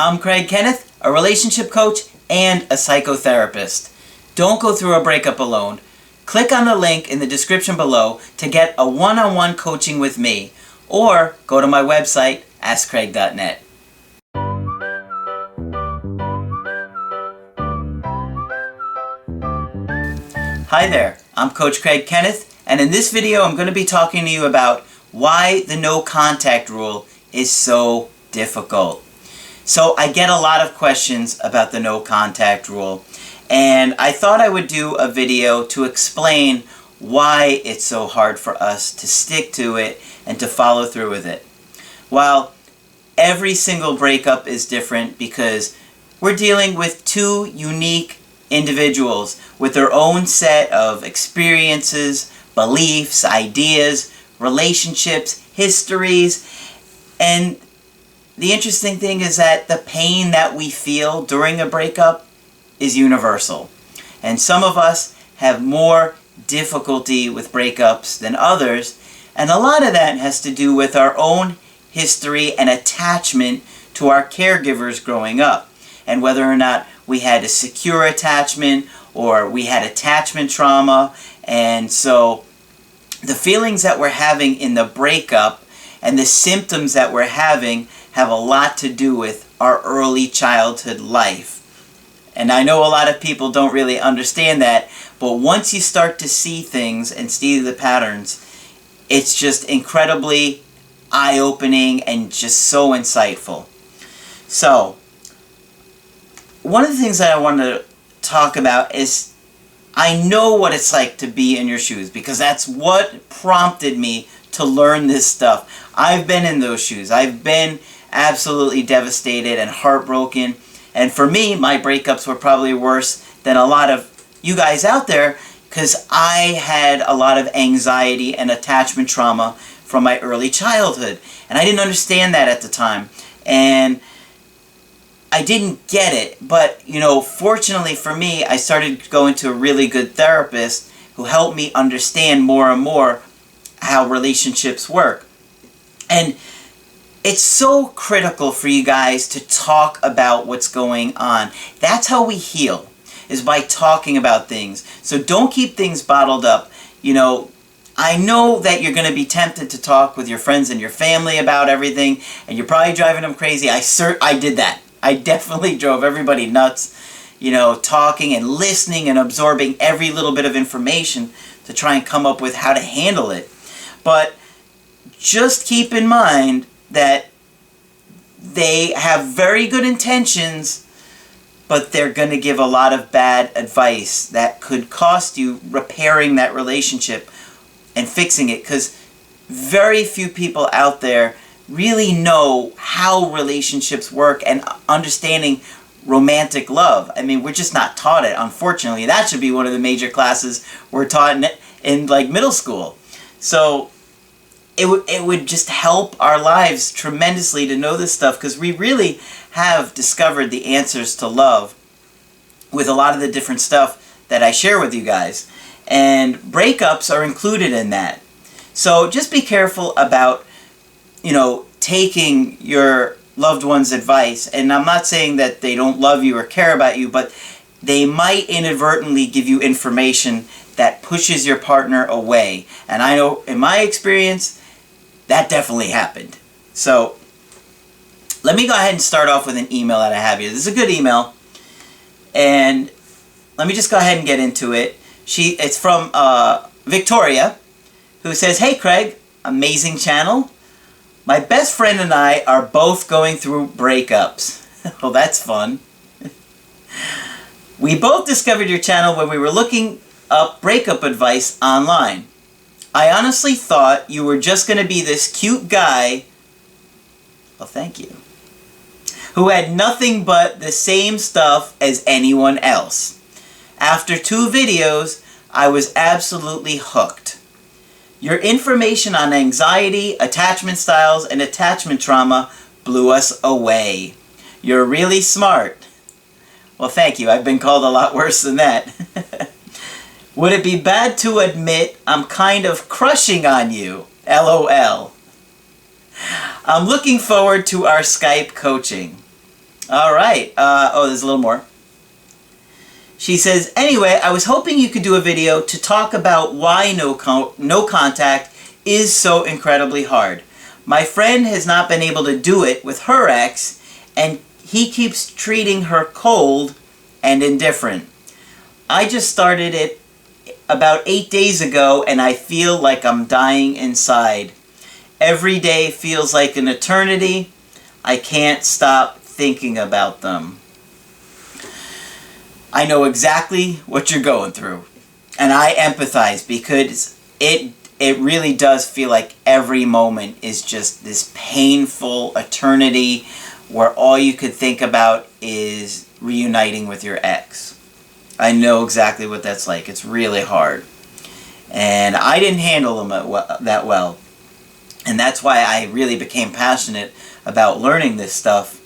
I'm Kenneth, a relationship coach and a psychotherapist. Don't go through a breakup alone. Click on the link in the description below to get a one-on-one coaching with me, or go to my website, askcraig.net. Hi there, I'm Coach Kenneth, and in this video I'm going to be talking to you about why the no contact rule is so difficult. So I get a lot of questions about the no contact rule, and I thought I would do a video to explain why it's so hard for us to stick to it and to follow through with it. While every single breakup is different because we're dealing with two unique individuals with their own set of experiences, beliefs, ideas, relationships, histories, and the interesting thing is that the pain that we feel during a breakup is universal. And some of us have more difficulty with breakups than others, and a lot of that has to do with our own history and attachment to our caregivers growing up, and whether or not we had a secure attachment or we had attachment trauma. And so the feelings that we're having in the breakup and the symptoms that we're having have a lot to do with our early childhood life. And I know a lot of people don't really understand that, but once you start to see things and see the patterns, it's just incredibly eye-opening and just so insightful. So, one of the things that I want to talk about is I know what it's like to be in your shoes, because that's what prompted me to learn this stuff. I've been in those shoes. I've been absolutely devastated and heartbroken. And for me, my breakups were probably worse than a lot of you guys out there, because I had a lot of anxiety and attachment trauma from my early childhood. And I didn't understand that at the time. And I didn't get it. But, fortunately for me, I started going to a really good therapist who helped me understand more and more how relationships work. And it's so critical for you guys to talk about what's going on. That's how we heal, is by talking about things. So don't keep things bottled up. I know that you're going to be tempted to talk with your friends and your family about everything, and you're probably driving them crazy. I did that. I definitely drove everybody nuts, talking and listening and absorbing every little bit of information to try and come up with how to handle it. But just keep in mind that they have very good intentions, but they're going to give a lot of bad advice that could cost you repairing that relationship and fixing it, because very few people out there really know how relationships work and understanding romantic love. I mean, we're just not taught it, unfortunately. That should be one of the major classes we're taught in like middle school. So it would just help our lives tremendously to know this stuff, because we really have discovered the answers to love with a lot of the different stuff that I share with you guys. And breakups are included in that. So just be careful about, taking your loved one's advice. And I'm not saying that they don't love you or care about you, but they might inadvertently give you information that pushes your partner away. And I know in my experience, that definitely happened. So let me go ahead and start off with an email that I have here. This is a good email, and let me just go ahead and get into it. It's from Victoria, who says, "Hey Craig, amazing channel. My best friend and I are both going through breakups." Well, that's fun. "We both discovered your channel when we were looking up breakup advice online. I honestly thought you were just going to be this cute guy," well, thank you, "who had nothing but the same stuff as anyone else. After 2 videos, I was absolutely hooked. Your information on anxiety, attachment styles, and attachment trauma blew us away. You're really smart." Well, thank you. I've been called a lot worse than that. "Would it be bad to admit I'm kind of crushing on you? LOL. I'm looking forward to our Skype coaching." All right. Oh, there's a little more. She says, anyway, I was hoping you could do a video to talk about why no contact is so incredibly hard. My friend has not been able to do it with her ex, and he keeps treating her cold and indifferent. I just started it about 8 days ago, and I feel like I'm dying inside. Every day feels like an eternity. I can't stop thinking about them. I know exactly what you're going through, and I empathize because it really does feel like every moment is just this painful eternity where all you could think about is reuniting with your ex. I know exactly what that's like. It's really hard. And I didn't handle them that well. And that's why I really became passionate about learning this stuff.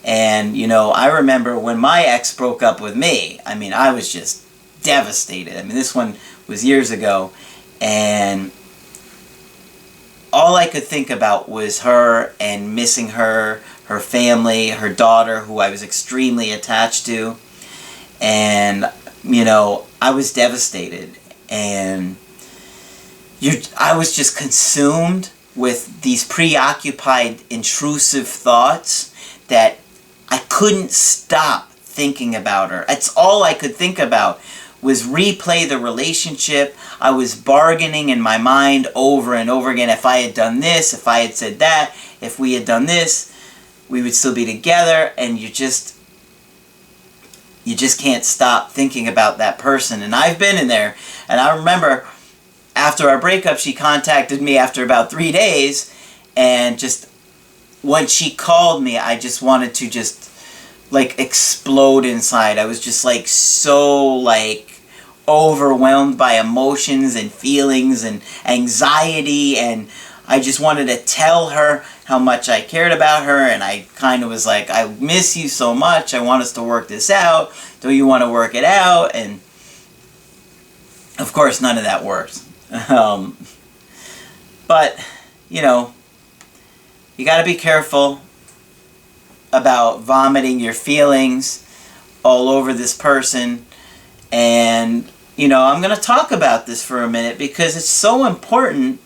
And, you know, I remember when my ex broke up with me, I mean, I was just devastated. I mean, this one was years ago, and all I could think about was her and missing her, her family, her daughter, who I was extremely attached to. And, you know, I was devastated. And I was just consumed with these preoccupied, intrusive thoughts that I couldn't stop thinking about her. That's all I could think about was replay the relationship. I was bargaining in my mind over and over again. If I had done this, if I had said that, if we had done this, we would still be together. And you just can't stop thinking about that person. And I've been in there. And I remember after our breakup, she contacted me after about 3 days. And just when she called me, I just wanted to just like explode inside. I was just like so like overwhelmed by emotions and feelings and anxiety, and I just wanted to tell her how much I cared about her. And I kind of was like, I miss you so much, I want us to work this out, do you want to work it out? And of course none of that worked. But you know, you got to be careful about vomiting your feelings all over this person. And, you know, I'm going to talk about this for a minute because it's so important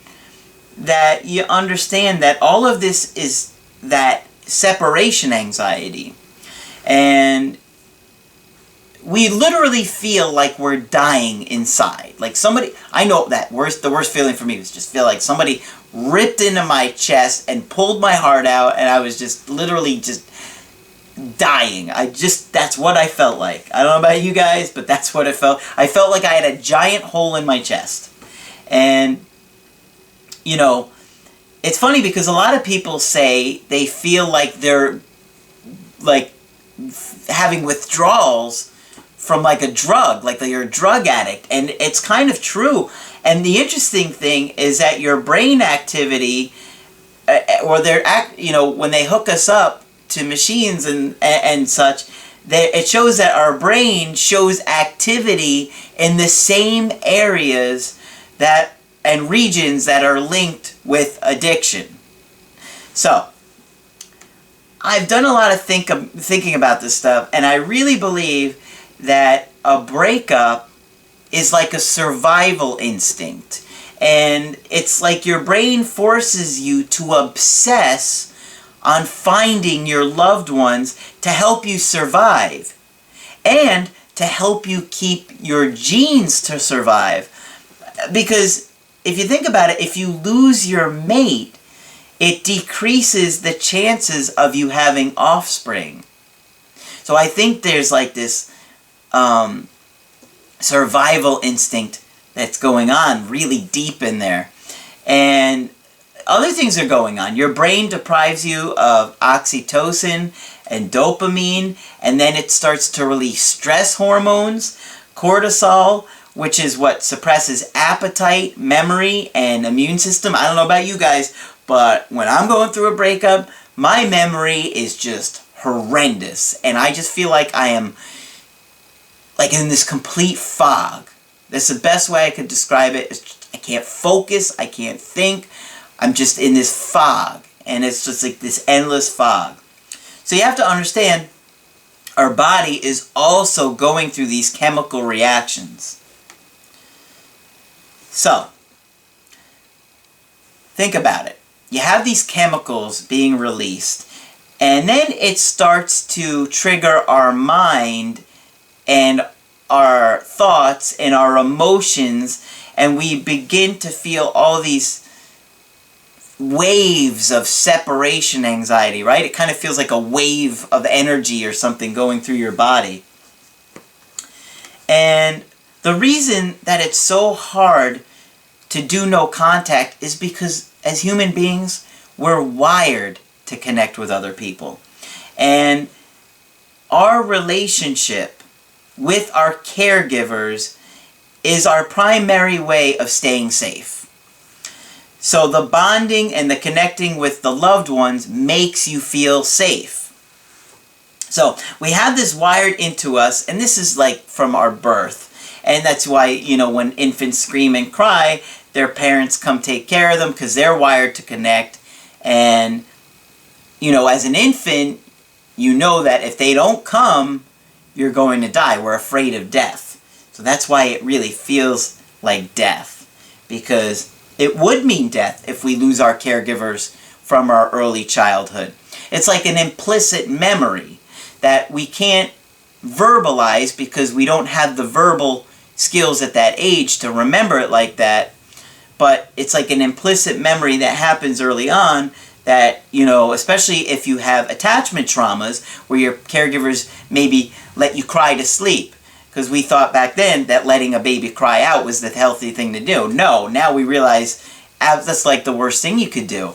that you understand that all of this is that separation anxiety. And we literally feel like we're dying inside. Like somebody, I know that the worst feeling for me was just feel like somebody ripped into my chest and pulled my heart out, and I was just literally just dying. That's what I felt like. I don't know about you guys, but that's what it felt. I felt like I had a giant hole in my chest. And, you know, it's funny because a lot of people say they feel like they're like having withdrawals from like a drug, like you're a drug addict, and it's kind of true. And the interesting thing is that your brain activity, or you know, when they hook us up to machines and such, it shows that our brain shows activity in the same areas and regions that are linked with addiction. So I've done a lot of thinking about this stuff, and I really believe that a breakup is like a survival instinct. And it's like your brain forces you to obsess on finding your loved ones to help you survive and to help you keep your genes to survive. Because if you think about it, if you lose your mate, it decreases the chances of you having offspring. So I think there's like this survival instinct that's going on really deep in there. And other things are going on. Your brain deprives you of oxytocin and dopamine, and then it starts to release stress hormones, cortisol, which is what suppresses appetite, memory, and immune system. I don't know about you guys, but when I'm going through a breakup, my memory is just horrendous, and I just feel like I am like in this complete fog. That's the best way I could describe it. It's just, I can't focus, I can't think, I'm just in this fog, and it's just like this endless fog. So you have to understand our body is also going through these chemical reactions. So, think about it. You have these chemicals being released, and then it starts to trigger our mind and our thoughts and our emotions, and we begin to feel all these waves of separation anxiety, right? It kind of feels like a wave of energy or something going through your body. And the reason that it's so hard to do no contact is because as human beings, we're wired to connect with other people. And our relationship with our caregivers is our primary way of staying safe. So the bonding and the connecting with the loved ones makes you feel safe. So we have this wired into us, and this is like from our birth. And that's why, you know, when infants scream and cry, their parents come take care of them because they're wired to connect. And, you know, as an infant, you know that if they don't come, you're going to die. We're afraid of death. So that's why it really feels like death, because it would mean death if we lose our caregivers from our early childhood. It's like an implicit memory that we can't verbalize because we don't have the verbal skills at that age to remember it like that. But it's like an implicit memory that happens early on that, you know, especially if you have attachment traumas where your caregivers maybe let you cry to sleep. Because we thought back then that letting a baby cry out was the healthy thing to do. No, now we realize that's like the worst thing you could do.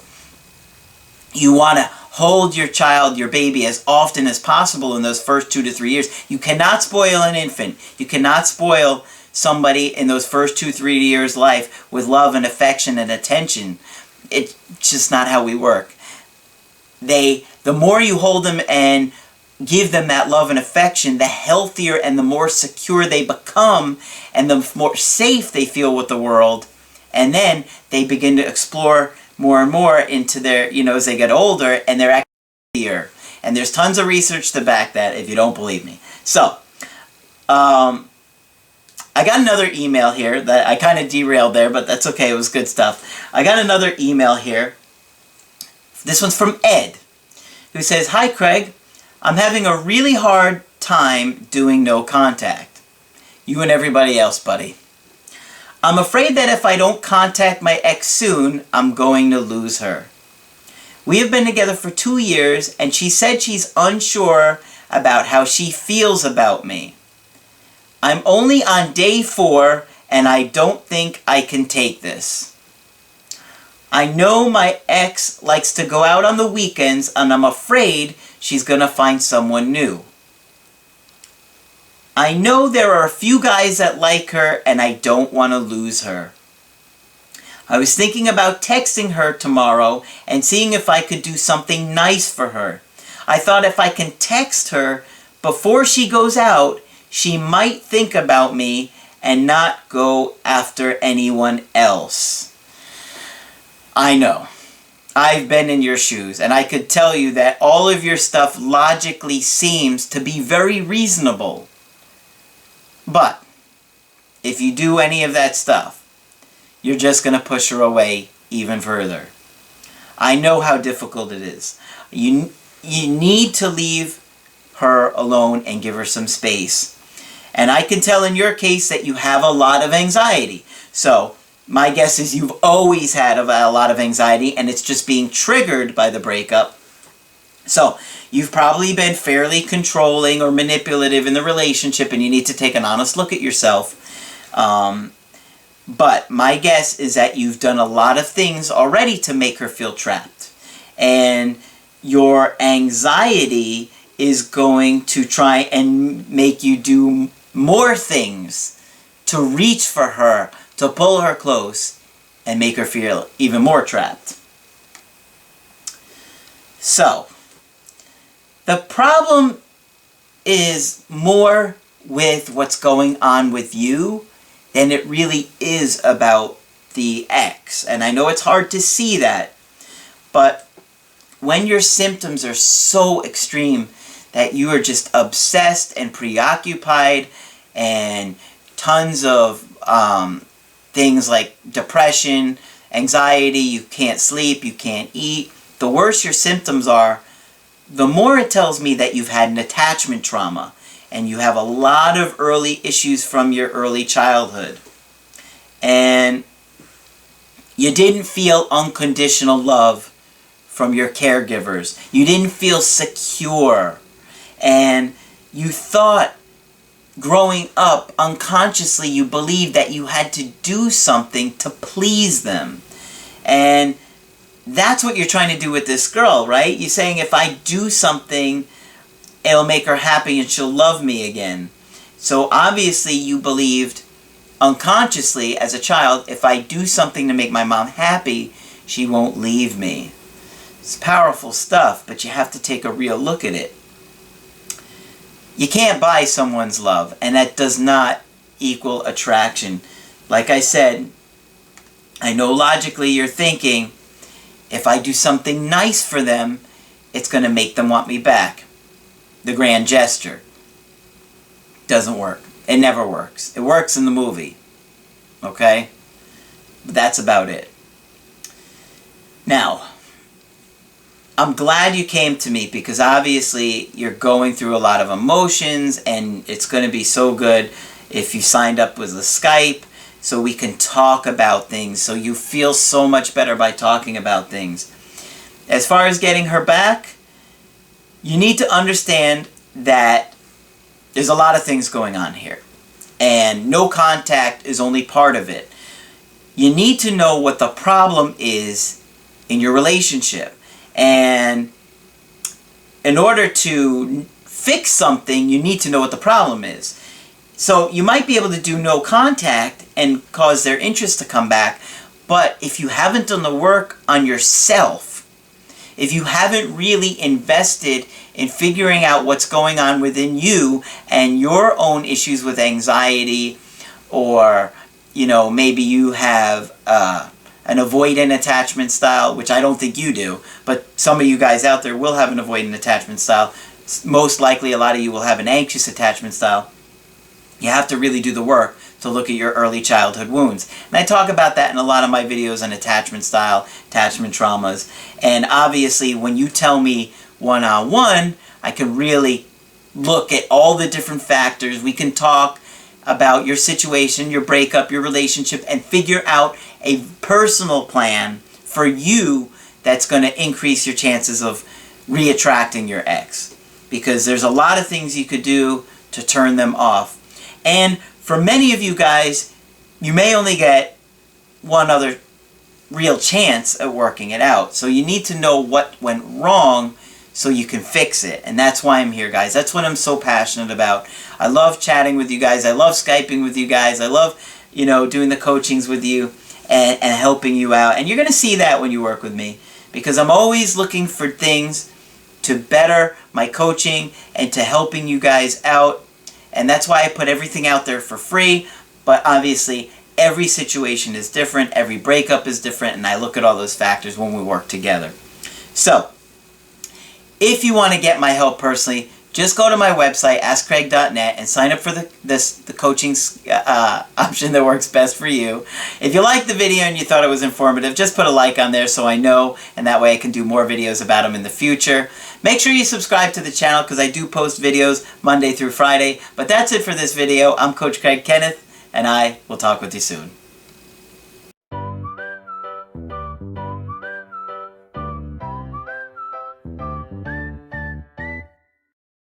You want to hold your child, your baby, as often as possible in those first 2 to 3 years. You cannot spoil an infant. You cannot spoil somebody in those first 2-3 years' life with love and affection and attention. It's just not how we work. The more you hold them and give them that love and affection, the healthier and the more secure they become, and the more safe they feel with the world. And then they begin to explore more and more into their, you know, as they get older, and they're actually healthier. And there's tons of research to back that if you don't believe me. So, I got another email here that I kind of derailed there, but that's okay. It was good stuff. I got another email here. This one's from Ed, who says, "Hi, Craig. I'm having a really hard time doing no contact. You and everybody else, buddy. I'm afraid that if I don't contact my ex soon, I'm going to lose her. We have been together for 2 years, and she said she's unsure about how she feels about me. I'm only on day 4, and I don't think I can take this. I know my ex likes to go out on the weekends, and I'm afraid she's going to find someone new. I know there are a few guys that like her, and I don't want to lose her. I was thinking about texting her tomorrow and seeing if I could do something nice for her. I thought if I can text her before she goes out, she might think about me and not go after anyone else." I know. I've been in your shoes, and I could tell you that all of your stuff logically seems to be very reasonable. But if you do any of that stuff, you're just going to push her away even further. I know how difficult it is. You need to leave her alone and give her some space. And I can tell in your case that you have a lot of anxiety. So my guess is you've always had a lot of anxiety, and it's just being triggered by the breakup. So you've probably been fairly controlling or manipulative in the relationship, and you need to take an honest look at yourself. But my guess is that you've done a lot of things already to make her feel trapped. And your anxiety is going to try and make you do more things to reach for her, to pull her close, and make her feel even more trapped. So, the problem is more with what's going on with you than it really is about the ex. And I know it's hard to see that, but when your symptoms are so extreme that you are just obsessed and preoccupied and tons of things like depression, anxiety, you can't sleep, you can't eat, the worse your symptoms are, the more it tells me that you've had an attachment trauma and you have a lot of early issues from your early childhood. And you didn't feel unconditional love from your caregivers. You didn't feel secure. And you thought growing up, unconsciously, you believed that you had to do something to please them. And that's what you're trying to do with this girl, right? You're saying, if I do something, it'll make her happy and she'll love me again. So obviously you believed unconsciously as a child, if I do something to make my mom happy, she won't leave me. It's powerful stuff, but you have to take a real look at it. You can't buy someone's love, and that does not equal attraction. Like I said, I know logically you're thinking, if I do something nice for them, it's going to make them want me back. The grand gesture. Doesn't work. It never works. It works in the movie. Okay? But that's about it. Now, I'm glad you came to me because obviously you're going through a lot of emotions, and it's going to be so good if you signed up with a Skype so we can talk about things, so you feel so much better by talking about things. As far as getting her back, you need to understand that there's a lot of things going on here, and no contact is only part of it. You need to know what the problem is in your relationship. And in order to fix something, you need to know what the problem is. So you might be able to do no contact and cause their interest to come back, but if you haven't done the work on yourself, if you haven't really invested in figuring out what's going on within you and your own issues with anxiety, or, you know, maybe you have an avoidant attachment style, which I don't think you do, but some of you guys out there will have an avoidant attachment style. Most likely a lot of you will have an anxious attachment style. You have to really do the work to look at your early childhood wounds. And I talk about that in a lot of my videos on attachment style, attachment traumas. And obviously when you tell me one-on-one, I can really look at all the different factors. We can talk about your situation, your breakup, your relationship, and figure out a personal plan for you that's going to increase your chances of re-attracting your ex. Because there's a lot of things you could do to turn them off. And for many of you guys, you may only get one other real chance at working it out. So you need to know what went wrong so you can fix it. And that's why I'm here, guys. That's what I'm so passionate about. I love chatting with you guys. I love Skyping with you guys. I love, you know, doing the coachings with you and helping you out. And you're going to see that when you work with me, because I'm always looking for things to better my coaching and to helping you guys out. And that's why I put everything out there for free. But obviously, every situation is different. Every breakup is different. And I look at all those factors when we work together. So, if you want to get my help personally, just go to my website, AskCraig.net, and sign up for the coaching option that works best for you. If you liked the video and you thought it was informative, just put a like on there so I know, and that way I can do more videos about them in the future. Make sure you subscribe to the channel because I do post videos Monday through Friday. But that's it for this video. I'm Coach Craig Kenneth, and I will talk with you soon.